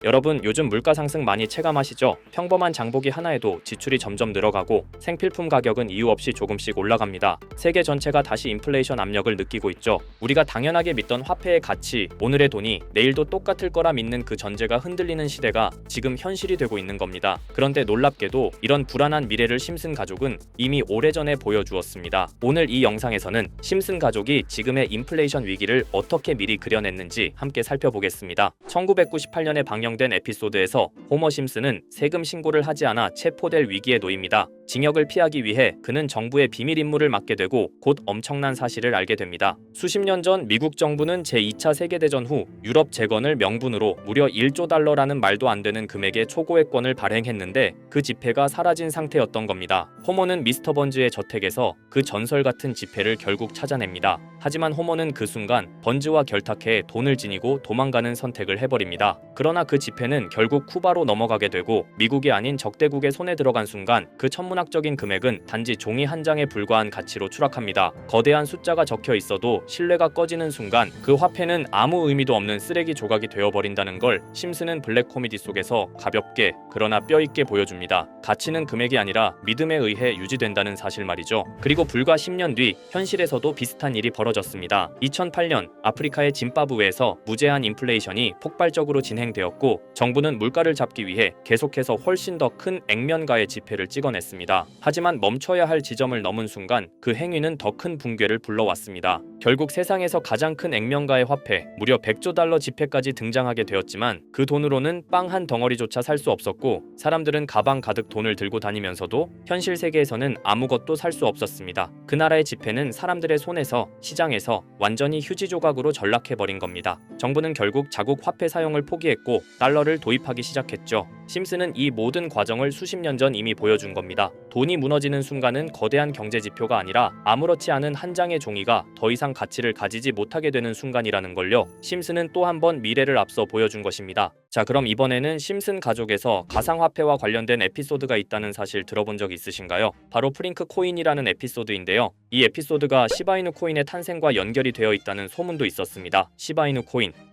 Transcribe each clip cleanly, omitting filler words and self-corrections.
여러분 요즘 물가 상승 많이 체감하시죠? 평범한 장보기 하나에도 지출이 점점 늘어가고 생필품 가격은 이유 없이 조금씩 올라갑니다. 세계 전체가 다시 인플레이션 압력을 느끼고 있죠. 우리가 당연하게 믿던 화폐의 가치, 오늘의 돈이 내일도 똑같을 거라 믿는 그 전제가 흔들리는 시대가 지금 현실이 되고 있는 겁니다. 그런데 놀랍게도 이런 불안한 미래를 심슨 가족은 이미 오래전에 보여주었습니다. 오늘 이 영상에서는 심슨 가족이 지금의 인플레이션 위기를 어떻게 미리 그려냈는지 함께 살펴보겠습니다. 1998년에 방영된 에피소드에서 호머 심슨은 세금 신고를 하지 않아 체포될 위기에 놓입니다. 징역을 피하기 위해 그는 정부의 비밀 임무를 맡게 되고 곧 엄청난 사실을 알게 됩니다. 수십 년 전 미국 정부는 제2차 세계대전 후 유럽 재건을 명분으로 무려 1조 달러라는 말도 안 되는 금액의 초고액권을 발행했는데 그 지폐가 사라진 상태였던 겁니다. 호머는 미스터 번즈의 저택에서 그 전설 같은 지폐를 결국 찾아냅니다. 하지만 호머는 그 순간 번즈와 결탁해 돈을 지니고 도망가는 선택을 해버립니다. 그러나 그 지폐는 결국 쿠바로 넘어가게 되고 미국이 아닌 적대국의 손에 들어간 순간 그 천문학적인 금액은 단지 종이 한 장에 불과한 가치로 추락합니다. 거대한 숫자가 적혀 있어도 신뢰가 꺼지는 순간 그 화폐는 아무 의미도 없는 쓰레기 조각이 되어버린다는 걸 심슨은 블랙 코미디 속에서 가볍게 그러나 뼈있게 보여줍니다. 가치는 금액이 아니라 믿음에 의해 유지된다는 사실 말이죠. 그리고 불과 10년 뒤 현실에서도 비슷한 일이 벌어졌습니다. 2008년 아프리카의 짐바브웨에서 무제한 인플레이션이 폭발적으로 진행되었고 정부는 물가를 잡기 위해 계속해서 훨씬 더 큰 액면가의 지폐를 찍어냈습니다. 하지만 멈춰야 할 지점을 넘은 순간 그 행위는 더 큰 붕괴를 불러왔습니다. 결국 세상에서 가장 큰 액면가의 화폐, 무려 100조 달러 지폐까지 등장하게 되었지만 그 돈으로는 빵 한 덩어리조차 살 수 없었고 사람들은 가방 가득 돈을 들고 다니면서도 현실 세계에서는 아무것도 살 수 없었습니다. 그 나라의 지폐는 사람들의 손에서 시장에서 완전히 휴지 조각으로 전락해버린 겁니다. 정부는 결국 자국 화폐 사용을 포기했고 달러를 도입하기 시작했죠. 심슨은 이 모든 과정을 수십 년 전 이미 보여준 겁니다. 돈이 무너지는 순간은 거대한 경제 지표가 아니라 아무렇지 않은 한 장의 종이가 더 이상 가치를 가지지 못하게 되는 순간이라는 걸요. 심슨은 또 한 번 미래를 앞서 보여준 것입니다. 자, 그럼 이번에는 심슨 가족에서 가상화폐와 관련된 에피소드가 있다는 사실 들어본 적 있으신가요? 바로 프링크 코인이라는 에피소드인데요. 이 에피소드가 시바이누 코인의 탄생과 연결이 되어 있다는 소문도 있었습니다. 시바이누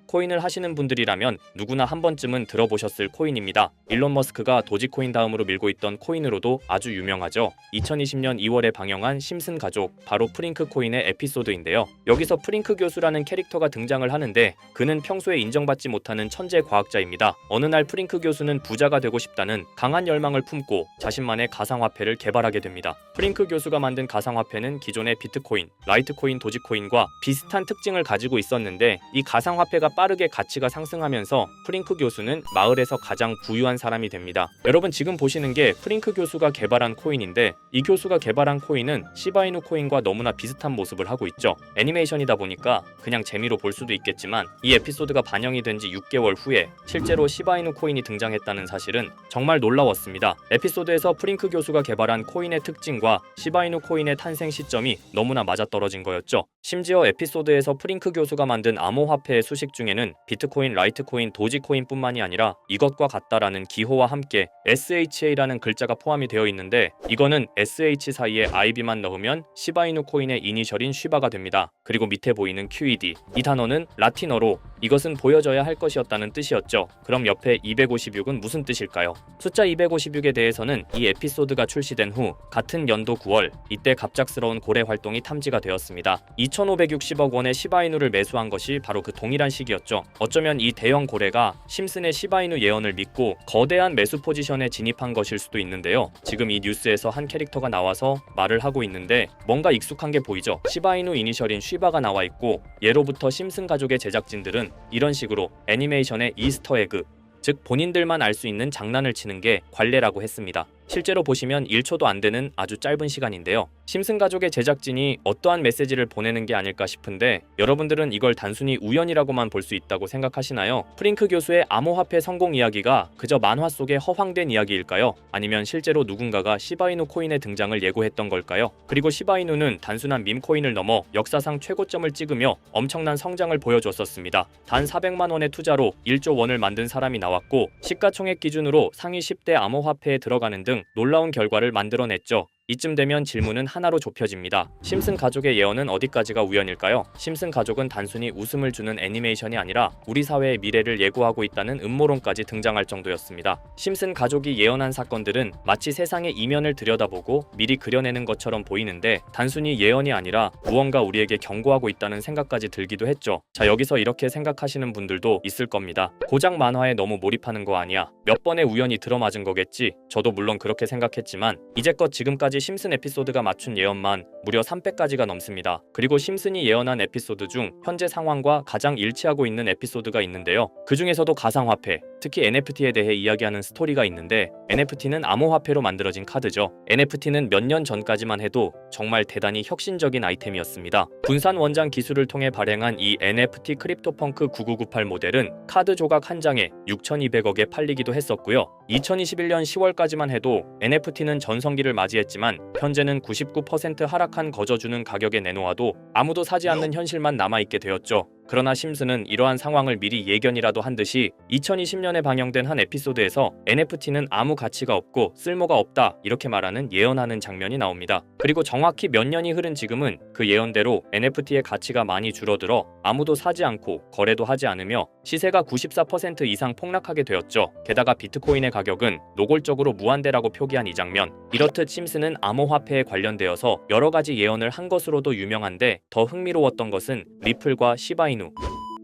코인을 하시는 분들이라면 누구나 한 번쯤은 들어보셨을 코인입니다. 일론 머스크가 도지코인 다음으로 밀고 있던 코인으로도 아주 유명하죠. 2020년 2월에 방영한 심슨 가족, 바로 프링크 코인의 에피소드인데요. 여기서 프링크 교수라는 캐릭터가 등장을 하는데 그는 평소에 인정받지 못하는 천재 과학자입니다. 어느 날 프링크 교수는 부자가 되고 싶다는 강한 열망을 품고 자신만의 가상화폐를 개발하게 됩니다. 프링크 교수가 만든 가상화폐는 기존의 비트코인, 라이트코인, 도지코인과 비슷한 특징을 가지고 있었는데 이 가상화폐가 빠르게 가치가 상승하면서 프링크 교수는 마을에서 가장 부유한 사람이 됩니다. 여러분 지금 보시는 게 프링크 교수가 개발한 코인인데 이 교수가 개발한 코인은 시바이누 코인과 너무나 비슷한 모습을 하고 있죠. 애니메이션이다 보니까 그냥 재미로 볼 수도 있겠지만 이 에피소드가 반영이 된 지 6개월 후에 실제로 시바이누 코인이 등장했다는 사실은 정말 놀라웠습니다. 에피소드에서 프링크 교수가 개발한 코인의 특징과 시바이누 코인의 탄생 시점이 너무나 맞아떨어진 거였죠. 심지어 에피소드에서 프링크 교수가 만든 암호화폐의 수식 중에는 비트코인, 라이트코인, 도지코인뿐만이 아니라 이것과 같다라는 기호와 함께 SHA라는 글자가 포함이 되어 있는데 이거는 SH 사이에 IB만 넣으면 시바이누 코인의 이니셜인 쉬바가 됩니다. 그리고 밑에 보이는 QED, 이 단어는 라틴어로 이것은 보여져야 할 것이었다는 뜻이었죠. 그럼 옆에 256은 무슨 뜻일까요? 숫자 256에 대해서는 이 에피소드가 출시된 후 같은 연도 9월 이때 갑작스러운 고래 활동이 탐지가 되었습니다. 2,560억 원의 시바이누를 매수한 것이 바로 그 동일한 시기였죠. 어쩌면 이 대형 고래가 심슨의 시바이누 예언을 믿고 거대한 매수 포지션에 진입한 것일 수도 있는데요. 지금 이 뉴스에서 한 캐릭터가 나와서 말을 하고 있는데 뭔가 익숙한 게 보이죠. 시바이누 이니셜인 쉬바가 나와 있고 예로부터 심슨 가족의 제작진들은 이런 식으로 애니메이션의 이스터 에그, 즉 본인들만 알 수 있는 장난을 치는 게 관례라고 했습니다. 실제로 보시면 1초도 안 되는 아주 짧은 시간인데요. 심슨 가족의 제작진이 어떠한 메시지를 보내는 게 아닐까 싶은데 여러분들은 이걸 단순히 우연이라고만 볼 수 있다고 생각하시나요? 프링크 교수의 암호화폐 성공 이야기가 그저 만화 속의 허황된 이야기일까요? 아니면 실제로 누군가가 시바이누 코인의 등장을 예고했던 걸까요? 그리고 시바이누는 단순한 밈코인을 넘어 역사상 최고점을 찍으며 엄청난 성장을 보여줬었습니다. 단 400만 원의 투자로 1조 원을 만든 사람이 나왔고 시가총액 기준으로 상위 10대 암호화폐에 들어가는 등 놀라운 결과를 만들어냈죠. 이쯤 되면 질문은 하나로 좁혀집니다. 심슨 가족의 예언은 어디까지가 우연일까요? 심슨 가족은 단순히 웃음을 주는 애니메이션이 아니라 우리 사회의 미래를 예고하고 있다는 음모론까지 등장할 정도였습니다. 심슨 가족이 예언한 사건들은 마치 세상의 이면을 들여다보고 미리 그려내는 것처럼 보이는데 단순히 예언이 아니라 무언가 우리에게 경고하고 있다는 생각까지 들기도 했죠. 자, 여기서 이렇게 생각하시는 분들도 있을 겁니다. 고작 만화에 너무 몰입하는 거 아니야? 몇 번의 우연이 들어맞은 거겠지? 저도 물론 그렇게 생각했지만 이제껏 지금까지 심슨 에피소드가 맞춘 예언만 무려 300가지가 넘습니다. 그리고 심슨이 예언한 에피소드 중 현재 상황과 가장 일치하고 있는 에피소드가 있는데요. 그 중에서도 가상화폐, 특히 NFT에 대해 이야기하는 스토리가 있는데 NFT는 암호화폐로 만들어진 카드죠. NFT는 몇 년 전까지만 해도 정말 대단히 혁신적인 아이템이었습니다. 분산 원장 기술을 통해 발행한 이 NFT 크립토펑크 9998 모델은 카드 조각 한 장에 6,200억에 팔리기도 했었고요. 2021년 10월까지만 해도 NFT는 전성기를 맞이했지만 현재는 99% 하락한 거저주는 가격에 내놓아도 아무도 사지 않는 현실만 남아있게 되었죠. 그러나 심슨은 이러한 상황을 미리 예견이라도 한 듯이 2020년에 방영된 한 에피소드에서 NFT는 아무 가치가 없고 쓸모가 없다 이렇게 말하는 예언하는 장면이 나옵니다. 그리고 정확히 몇 년이 흐른 지금은 그 예언대로 NFT의 가치가 많이 줄어들어 아무도 사지 않고 거래도 하지 않으며 시세가 94% 이상 폭락하게 되었죠. 게다가 비트코인의 가격은 노골적으로 무한대라고 표기한 이 장면, 이렇듯 심슨은 암호화폐에 관련되어서 여러 가지 예언을 한 것으로도 유명한데 더 흥미로웠던 것은 리플과 시바이누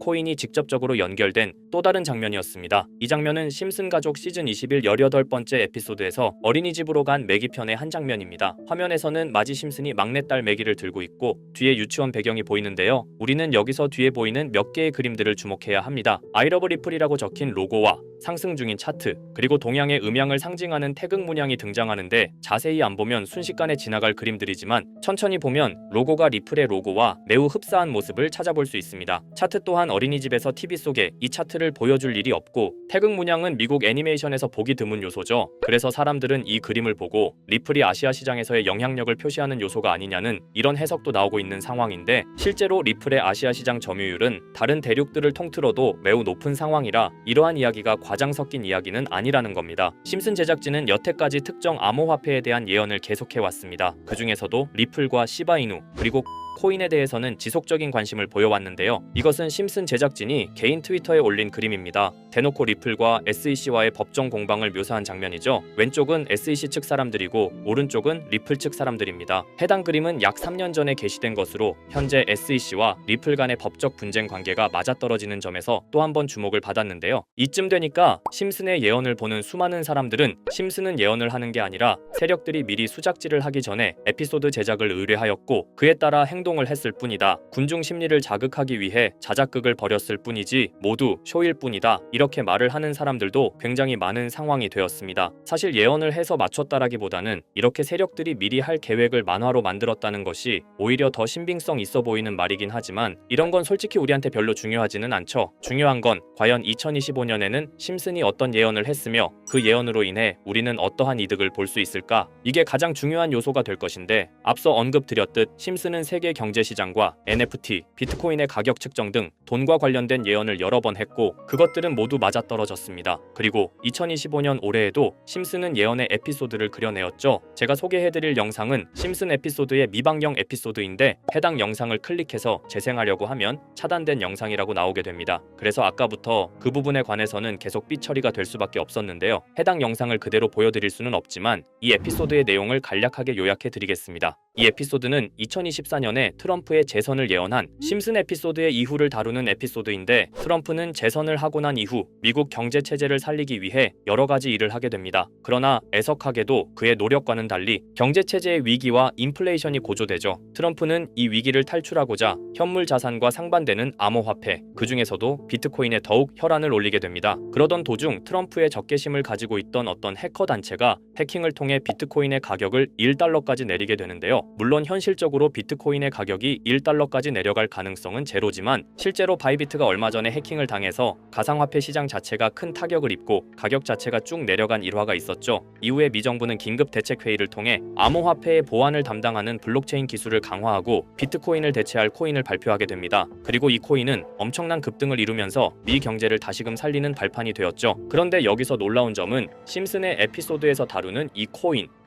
코인이 직접적으로 연결된 또 다른 장면이었습니다. 이 장면은 심슨 가족 시즌 21 18번째 에피소드에서 어린이집으로 간 매기 편의 한 장면입니다. 화면에서는 마지 심슨이 막내딸 매기를 들고 있고 뒤에 유치원 배경이 보이는데요. 우리는 여기서 뒤에 보이는 몇 개의 그림들을 주목해야 합니다. I love 리플이라고 적힌 로고와 상승 중인 차트, 그리고 동양의 음양을 상징하는 태극 문양이 등장하는데 자세히 안 보면 순식간에 지나갈 그림들이지만 천천히 보면 로고가 리플의 로고와 매우 흡사한 모습을 찾아볼 수 있습니다. 차트 또한 어린이집에서 TV 속에 이 차트를 보여줄 일이 없고 태극 문양은 미국 애니메이션에서 보기 드문 요소죠. 그래서 사람들은 이 그림을 보고 리플이 아시아 시장에서의 영향력을 표시하는 요소가 아니냐는 이런 해석도 나오고 있는 상황인데 실제로 리플의 아시아 시장 점유율은 다른 대륙들을 통틀어도 매우 높은 상황이라 이러한 이야기가 과장 섞인 이야기는 아니라는 겁니다. 심슨 제작진은 여태까지 특정 암호화폐에 대한 예언을 계속해왔습니다. 그 중에서도 리플과 시바이누 그리고 코인에 대해서는 지속적인 관심을 보여왔는데요. 이것은 심슨 제작진이 개인 트위터에 올린 그림입니다. 대놓고 리플과 SEC와의 법정 공방을 묘사한 장면이죠. 왼쪽은 SEC 측 사람들이고 오른쪽은 리플 측 사람들입니다. 해당 그림은 약 3년 전에 게시된 것으로 현재 SEC와 리플 간의 법적 분쟁 관계가 맞아떨어지는 점에서 또 한 번 주목을 받았는데요. 이쯤 되니까 심슨의 예언을 보는 수많은 사람들은 심슨은 예언을 하는 게 아니라 세력들이 미리 수작질을 하기 전에 에피소드 제작을 의뢰하였고 그에 따라 행동을 했을 뿐이다. 군중 심리를 자극하기 위해 자작극을 벌였을 뿐이지 모두 쇼일 뿐이다. 이렇게 말을 하는 사람들도 굉장히 많은 상황이 되었습니다. 사실 예언을 해서 맞췄다라기보다는 이렇게 세력들이 미리 할 계획을 만화로 만들었다는 것이 오히려 더 신빙성 있어 보이는 말이긴 하지만 이런 건 솔직히 우리한테 별로 중요하지는 않죠. 중요한 건 과연 2025년에는 심슨이 어떤 예언을 했으며 그 예언으로 인해 우리는 어떠한 이득을 볼 수 있을까? 이게 가장 중요한 요소가 될 것인데 앞서 언급드렸듯 심슨은 세계 경제시장과 NFT, 비트코인의 가격 측정 등 돈과 관련된 예언을 여러 번 했고 그것들은 모두 맞아떨어졌습니다. 그리고 2025년 올해에도 심슨은 예언의 에피소드를 그려내었죠. 제가 소개해드릴 영상은 심슨 에피소드의 미방영 에피소드인데 해당 영상을 클릭해서 재생하려고 하면 차단된 영상이라고 나오게 됩니다. 그래서 아까부터 그 부분에 관해서는 계속 삐처리가 될 수밖에 없었는데요. 해당 영상을 그대로 보여드릴 수는 없지만 이 에피소드의 내용을 간략하게 요약해드리겠습니다. 이 에피소드는 2024년에 트럼프의 재선을 예언한 심슨 에피소드의 이후를 다루는 에피소드인데 트럼프는 재선을 하고 난 이후 미국 경제 체제를 살리기 위해 여러 가지 일을 하게 됩니다. 그러나 애석하게도 그의 노력과는 달리 경제 체제의 위기와 인플레이션이 고조되죠. 트럼프는 이 위기를 탈출하고자 현물 자산과 상반되는 암호화폐, 그 중에서도 비트코인에 더욱 혈안을 올리게 됩니다. 그러던 도중 트럼프의 적개심을 가지고 있던 어떤 해커 단체가 해킹을 통해 비트코인의 가격을 $1까지 내리게 되는데요. 물론 현실적으로 비트코인의 가격이 1달러까지 내려갈 가능성은 제로지만 실제로 바이비트가 얼마 전에 해킹을 당해서 가상화폐 시장 자체가 큰 타격을 입고 가격 자체가 쭉 내려간 일화가 있었죠. 이후에 미 정부는 긴급 대책 회의를 통해 암호화폐의 보안을 담당하는 블록체인 기술을 강화하고 비트코인을 대체할 코인을 발표하게 됩니다. 그리고 이 코인은 엄청난 급등을 이루면서 미 경제를 다시금 살리는 발판이 되었죠. 그런데 여기서 놀라운 점은 심슨의 에피소드에서 다루는 이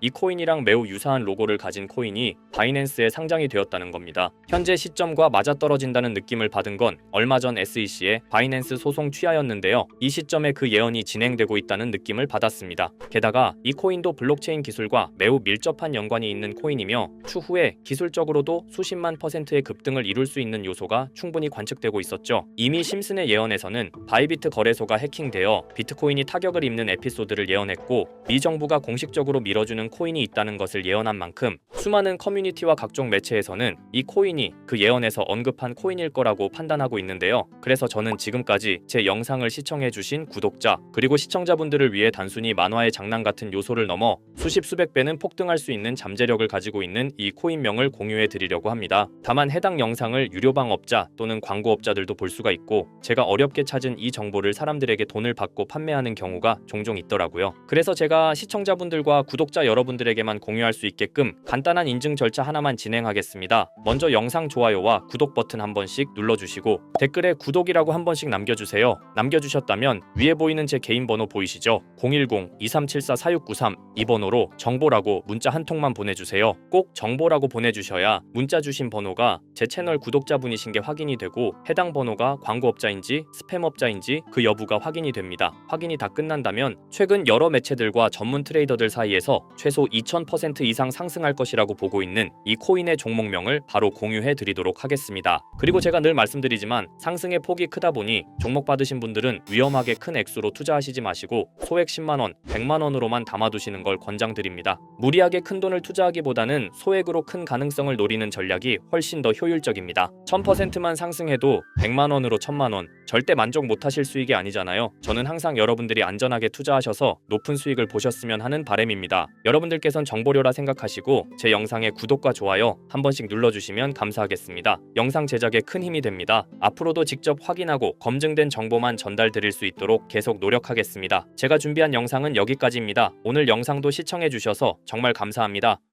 코인이랑 매우 유사한 로고를 가진 코인이 바이낸스에 상장이 되었다는 겁니다. 현재 시점과 맞아떨어진다는 느낌을 받은 건 얼마 전 SEC의 바이낸스 소송 취하였는데요. 이 시점에 그 예언이 진행되고 있다는 느낌을 받았습니다. 게다가 이 코인도 블록체인 기술과 매우 밀접한 연관이 있는 코인이며 추후에 기술적으로도 수십만 %의 급등을 이룰 수 있는 요소가 충분히 관측되고 있었죠. 이미 심슨의 예언에서는 바이비트 거래소가 해킹되어 비트코인이 타격을 입는 에피소드를 예언했고 미 정부가 공식적으로 밀어주는 코인이 있다는 것을 예언한 만큼 수많은 커뮤니티와 각종 매체에서는 이 코인이 그 예언에서 언급한 코인일 거라고 판단하고 있는데요. 그래서 저는 지금까지 제 영상을 시청해주신 구독자 그리고 시청자분들을 위해 단순히 만화의 장난 같은 요소를 넘어 수십 수백 배는 폭등할 수 있는 잠재력을 가지고 있는 이 코인명을 공유해 드리려고 합니다. 다만 해당 영상을 유료방업자 또는 광고업자들도 볼 수가 있고 제가 어렵게 찾은 이 정보를 사람들에게 돈을 받고 판매하는 경우가 종종 있더라고요. 그래서 제가 시청자분들과 구독자 여러분들에게만 공유할 수 있게끔 간단한 인증 절차 하나만 진행하겠습니다. 먼저 영상 좋아요와 구독 버튼 한 번씩 눌러주시고 댓글에 구독이라고 한 번씩 남겨주세요. 남겨주셨다면 위에 보이는 제 개인 번호 보이시죠? 010-2374-4693 이 번호로 정보라고 문자 한 통만 보내주세요. 꼭 정보라고 보내주셔야 문자 주신 번호가 제 채널 구독자분이신 게 확인이 되고 해당 번호가 광고업자인지 스팸업자인지 그 여부가 확인이 됩니다. 확인이 다 끝난다면 최근 여러 매체들과 전문 트레이더들 사이에서 최소 2000% 이상 상승할 것이라고 보고 있는 이 코인의 종목명을 바로 공유해 드리도록 하겠습니다. 그리고 제가 늘 말씀드리지만 상승의 폭이 크다 보니 종목 받으신 분들은 위험하게 큰 액수로 투자하시지 마시고 소액 10만원, 100만원으로만 담아두시는 걸 권장드립니다. 무리하게 큰 돈을 투자하기보다는 소액으로 큰 가능성을 노리는 전략이 훨씬 더 효율적입니다. 1000%만 상승해도 100만원으로 1000만원 절대 만족 못하실 수익이 아니잖아요. 저는 항상 여러분들이 안전하게 투자하셔서 높은 수익을 보셨으면 하는 바람입니다. 여러분들께선 정보료라 생각하시고 제 영상에 구독과 좋아요 한 번씩 눌러주시면 감사하겠습니다. 영상 제작에 큰 힘이 됩니다. 앞으로도 직접 확인하고 검증된 정보만 전달드릴 수 있도록 계속 노력하겠습니다. 제가 준비한 영상은 여기까지입니다. 오늘 영상도 시청해주셔서 정말 감사합니다.